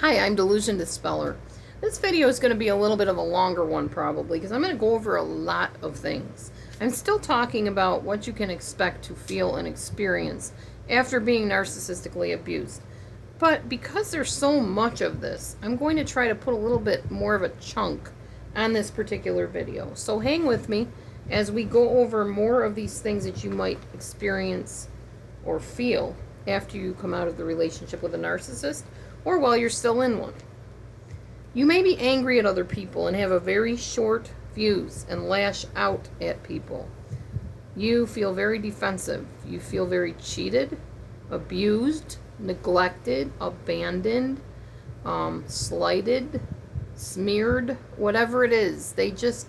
Hi, I'm Delusion Dispeller. This video is going to be a little bit of a longer one probably because I'm going to go over a lot of things. I'm still talking about what you can expect to feel and experience after being narcissistically abused. But because there's so much of this, I'm going to try to put a little bit more of a chunk on this particular video. So hang with me as we go over more of these things that you might experience or feel after you come out of the relationship with a narcissist, or while you're still in one. You may be angry at other people and have a very short fuse and lash out at people. You feel very defensive. You feel very cheated, abused, neglected, abandoned, slighted, smeared, whatever it is. They just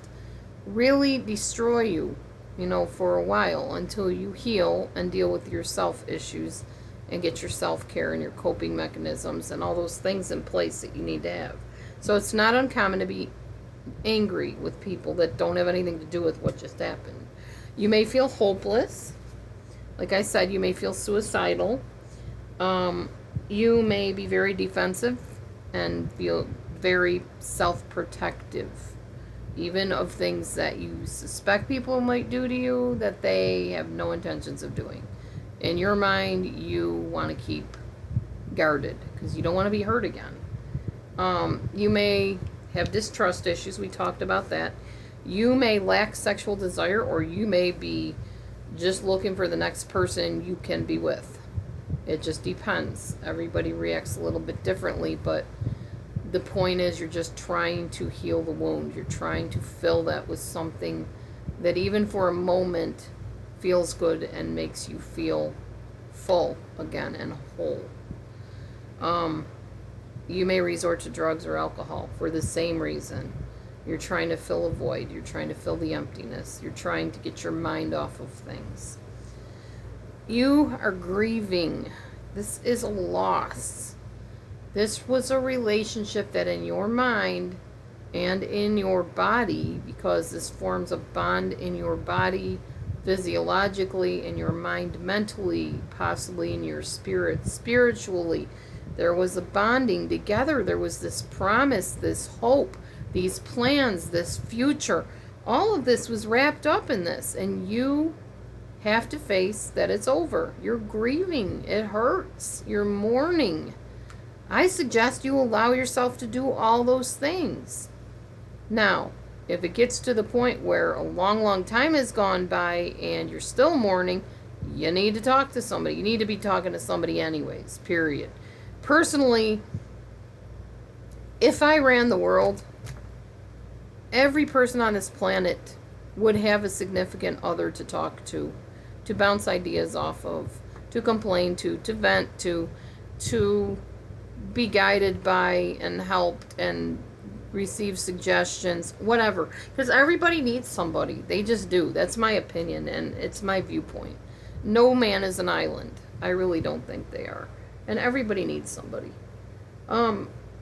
really destroy you, for a while until you heal and deal with your self issues and get your self-care and your coping mechanisms and all those things in place that you need to have. So it's not uncommon to be angry with people that don't have anything to do with what just happened. You may feel hopeless. Like I said, you may feel suicidal. You may be very defensive and feel very self-protective, even of things that you suspect people might do to you that they have no intentions of doing. In your mind, you want to keep guarded because you don't want to be hurt again. You may have distrust issues. We talked about that. You may lack sexual desire, or you may be just looking for the next person you can be with. It just depends. Everybody reacts a little bit differently, but the point is you're just trying to heal the wound. You're trying to fill that with something that even for a moment feels good and makes you feel full again and whole. You may resort to drugs or alcohol for the same reason. You're trying to fill a void. You're trying to fill the emptiness. You're trying to get your mind off of things. You are grieving. This is a loss. This was a relationship that in your mind and in your body, because this forms a bond in your body, physiologically, in your mind mentally, possibly in your spirit spiritually. There was a bonding together. There was this promise, this hope, these plans, this future. All of this was wrapped up in this, and you have to face that it's over. You're grieving. It hurts. You're mourning. I suggest you allow yourself to do all those things. Now, if it gets to the point where a long, long time has gone by and you're still mourning, you need to talk to somebody. You need to be talking to somebody anyways, period. Personally, if I ran the world, every person on this planet would have a significant other to talk to bounce ideas off of, to complain to vent to be guided by and helped and receive suggestions, whatever. Because everybody needs somebody. They just do. That's my opinion, and it's my viewpoint. No man is an island. I really don't think they are. And everybody needs somebody.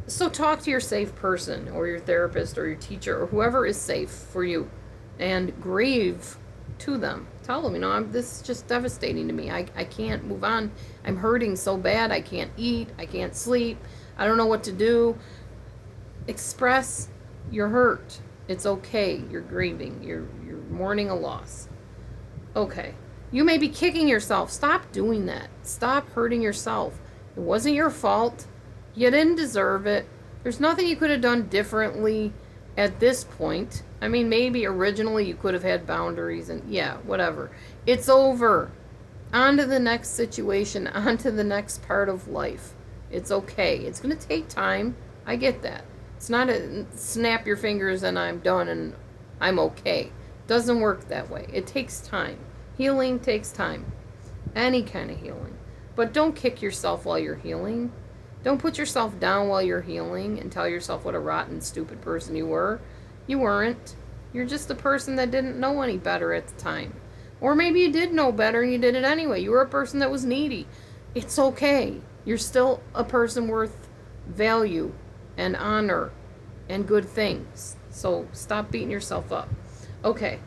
So talk to your safe person, or your therapist, or your teacher, or whoever is safe for you, and grieve to them. Tell them, this is just devastating to me. I can't move on. I'm hurting so bad. I can't eat. I can't sleep. I don't know what to do. Express your hurt. It's okay. You're grieving. You're mourning a loss. Okay. You may be kicking yourself. Stop doing that. Stop hurting yourself. It wasn't your fault. You didn't deserve it. There's nothing you could have done differently at this point. I mean, maybe originally you could have had boundaries and whatever. It's over. On to the next situation. On to the next part of life. It's okay. It's going to take time. I get that. It's not a snap your fingers and I'm done and I'm okay. It doesn't work that way. It takes time. Healing takes time. Any kind of healing. But don't kick yourself while you're healing. Don't put yourself down while you're healing and tell yourself what a rotten, stupid person you were. You weren't. You're just a person that didn't know any better at the time. Or maybe you did know better and you did it anyway. You were a person that was needy. It's okay. You're still a person worth value and honor and good things. So stop beating yourself up. Okay.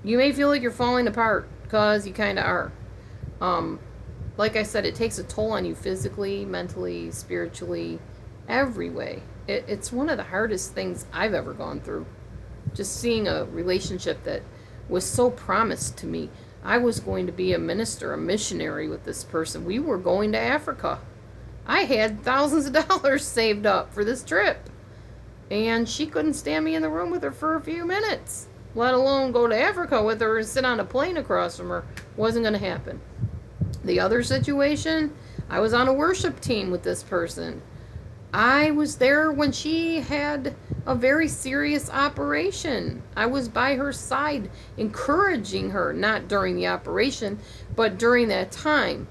You may feel like you're falling apart because you kind of are. Like I said, it takes a toll on you physically, mentally, spiritually, every way. It's one of the hardest things I've ever gone through. Just seeing a relationship that was so promised to me. I was going to be a minister, a missionary with this person. We were going to Africa. I had thousands of dollars saved up for this trip. And she couldn't stand me in the room with her for a few minutes, let alone go to Africa with her and sit on a plane across from her. Wasn't going to happen. The other situation, I was on a worship team with this person. I was there when she had a very serious operation. I was by her side, encouraging her, not during the operation, but during that time.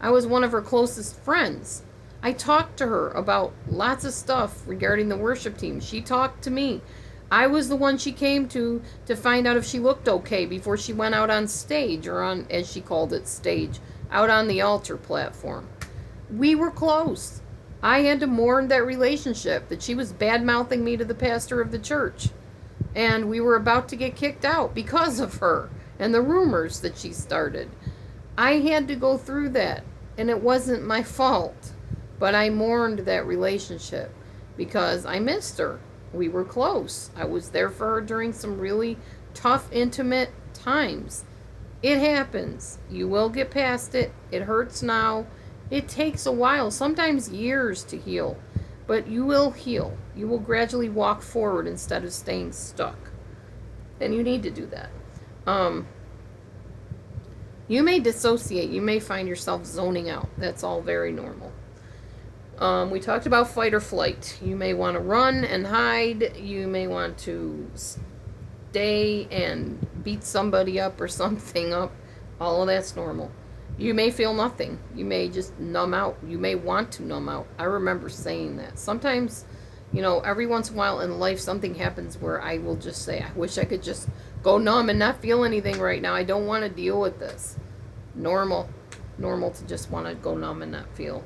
I was one of her closest friends. I talked to her about lots of stuff regarding the worship team. She talked to me. I was the one she came to find out if she looked okay before she went out on stage, or on, as she called it, stage, out on the altar platform. We were close. I had to mourn that relationship, that she was bad-mouthing me to the pastor of the church. And we were about to get kicked out because of her and the rumors that she started. I had to go through that, and it wasn't my fault. But I mourned that relationship because I missed her. We were close. I was there for her during some really tough, intimate times. It happens. You will get past it. It hurts now. It takes a while, sometimes years to heal. But you will heal. You will gradually walk forward instead of staying stuck. And you need to do that. You may dissociate. You may find yourself zoning out. That's all very normal. We talked about fight or flight. You may want to run and hide. You may want to stay and beat somebody up or something up. All of that's normal. You may feel nothing. You may just numb out. You may want to numb out. I remember saying that. Sometimes, every once in a while in life something happens where I will just say, I wish I could just go numb and not feel anything right now. I don't want to deal with this. Normal to just want to go numb and not feel.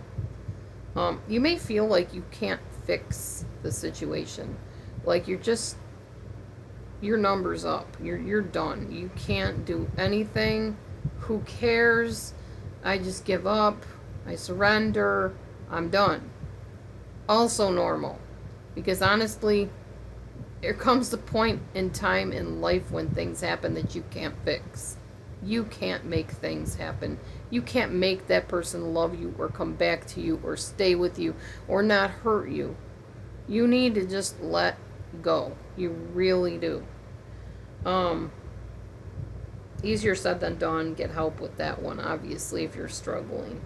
You may feel like you can't fix the situation. Like your number's up. You're done. You can't do anything. Who cares? I just give up. I surrender. I'm done. Also normal. Because honestly, there comes the point in time in life when things happen that you can't fix. You can't make things happen. You can't make that person love you or come back to you or stay with you or not hurt you. You need to just let go. You really do. Easier said than done. Get help with that one, obviously, if you're struggling.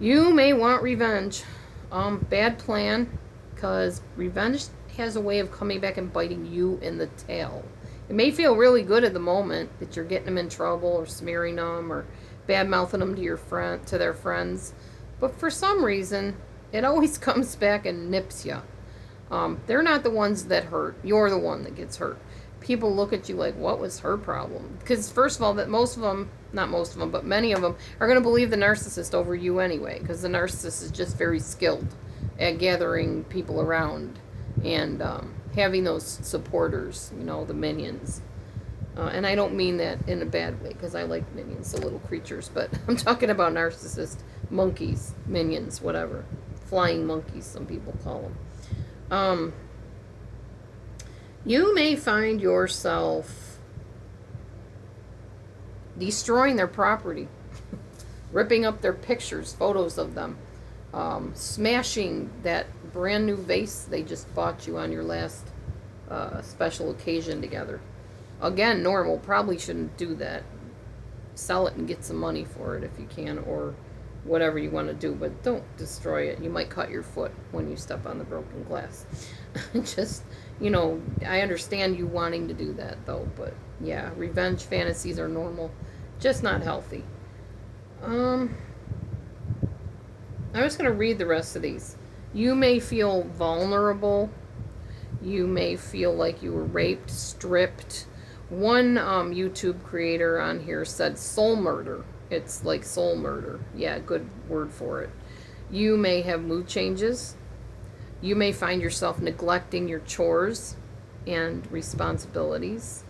You may want revenge. Bad plan, because revenge has a way of coming back and biting you in the tail. It may feel really good at the moment that you're getting them in trouble or smearing them or bad-mouthing them to their friends. But for some reason, it always comes back and nips you. They're not the ones that hurt. You're the one that gets hurt. People look at you like, what was her problem? Because first of all, that not most of them, but many of them are going to believe the narcissist over you anyway, because the narcissist is just very skilled at gathering people around and having those supporters, the minions. And I don't mean that in a bad way, because I like minions, the little creatures, but I'm talking about narcissist monkeys, minions, whatever. Flying monkeys, some people call them. You may find yourself destroying their property, ripping up their pictures, photos of them, smashing that brand new vase they just bought you on your last special occasion together. Again, normal. Probably shouldn't do that. Sell it and get some money for it if you can, or whatever you want to do, but don't destroy it. You might cut your foot when you step on the broken glass. Just, I understand you wanting to do that, though, but yeah, revenge fantasies are normal, just not healthy. I'm just going to read the rest of these. You may feel vulnerable. You may feel like you were raped, stripped. One YouTube creator on here said soul murder. It's like soul murder. Yeah, good word for it. You may have mood changes. You may find yourself neglecting your chores and responsibilities.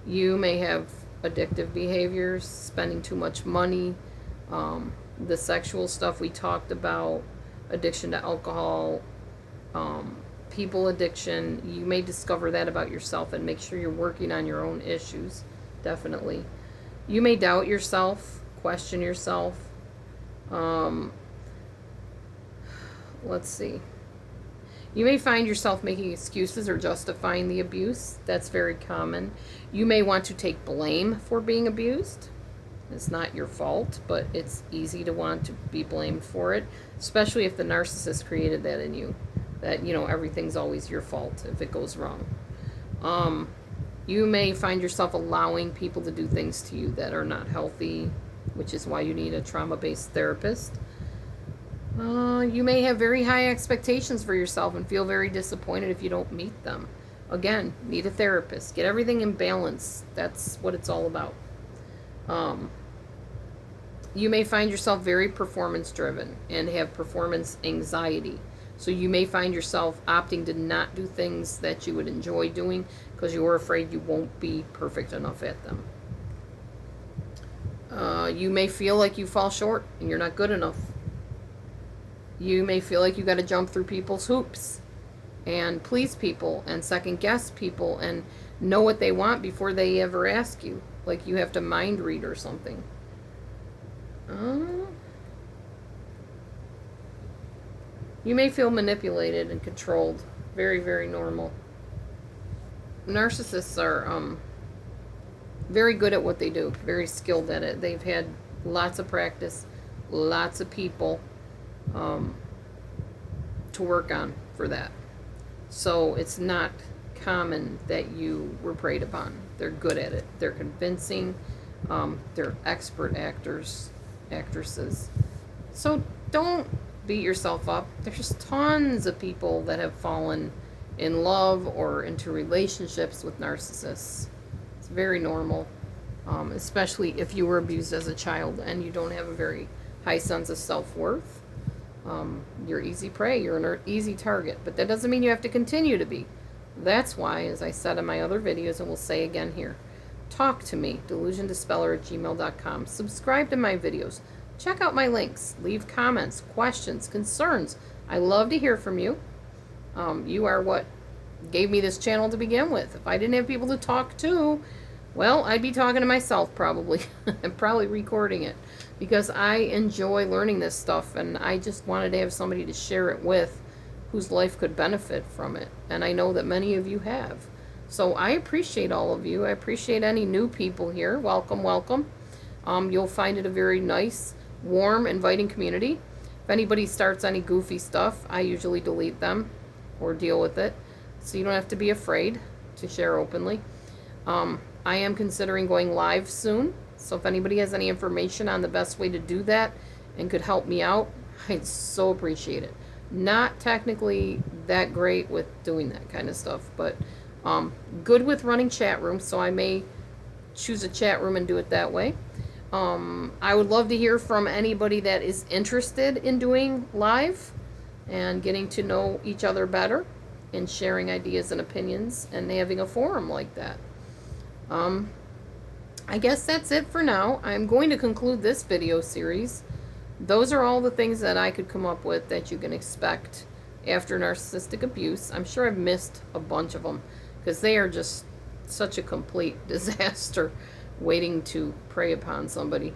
You may have addictive behaviors, spending too much money, the sexual stuff we talked about, addiction to alcohol, people addiction. You may discover that about yourself, and make sure you're working on your own issues, definitely. You may doubt yourself, question yourself. Let's see. You may find yourself making excuses or justifying the abuse. That's very common. You may want to take blame for being abused. It's not your fault, but it's easy to want to be blamed for it, especially if the narcissist created that in you, that, you know, everything's always your fault if it goes wrong. You may find yourself allowing people to do things to you that are not healthy, which is why you need a trauma-based therapist. You may have very high expectations for yourself and feel very disappointed if you don't meet them. Again, need a therapist. Get everything in balance. That's what it's all about. You may find yourself very performance driven and have performance anxiety. So you may find yourself opting to not do things that you would enjoy doing because you're afraid you won't be perfect enough at them. You may feel like you fall short and you're not good enough. You may feel like you got to jump through people's hoops and please people and second guess people and know what they want before they ever ask you. Like you have to mind read or something. You may feel manipulated and controlled. Very, very normal. Narcissists are very good at what they do. Very skilled at it. They've had lots of practice, lots of people to work on for that. So it's not common that you were preyed upon. They're good at it. They're convincing. They're expert actresses. So don't beat yourself up. There's tons of people that have fallen in love or into relationships with narcissists. It's very normal, especially if you were abused as a child and you don't have a very high sense of self-worth. You're easy prey. You're an easy target. But that doesn't mean you have to continue to be. That's why, as I said in my other videos, and will say again here, talk to me, delusiondispeller@gmail.com. Subscribe to my videos. Check out my links. Leave comments, questions, concerns. I love to hear from you. You are what gave me this channel to begin with. If I didn't have people to talk to, well, I'd be talking to myself probably. and probably recording it. Because I enjoy learning this stuff, and I just wanted to have somebody to share it with whose life could benefit from it. And I know that many of you have. So I appreciate all of you. I appreciate any new people here. Welcome, welcome. You'll find it a very nice, warm, inviting community. If anybody starts any goofy stuff, I usually delete them or deal with it. So you don't have to be afraid to share openly. I am considering going live soon. So if anybody has any information on the best way to do that and could help me out, I'd so appreciate it. Not technically that great with doing that kind of stuff, but good with running chat rooms, so I may choose a chat room and do it that way. I would love to hear from anybody that is interested in doing live and getting to know each other better and sharing ideas and opinions and having a forum like that. I guess that's it for now. I'm going to conclude this video series. Those are all the things that I could come up with that you can expect after narcissistic abuse. I'm sure I've missed a bunch of them because they are just such a complete disaster waiting to prey upon somebody.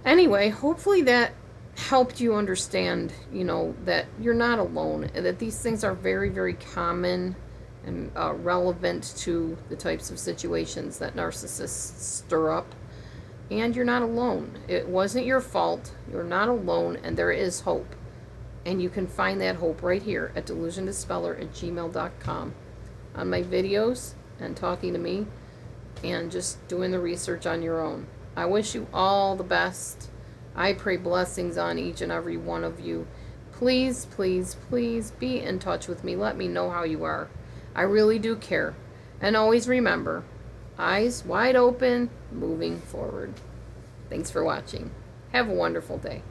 Anyway, hopefully that helped you understand, you know, that you're not alone and that these things are very, very common and relevant to the types of situations that narcissists stir up. And you're not alone. It wasn't your fault. You're not alone, and there is hope. And you can find that hope right here at delusiondispeller@gmail.com on my videos and talking to me and just doing the research on your own. I wish you all the best. I pray blessings on each and every one of you. Please, please, please be in touch with me. Let me know how you are. I really do care. And always remember, eyes wide open, moving forward. Thanks for watching. Have a wonderful day.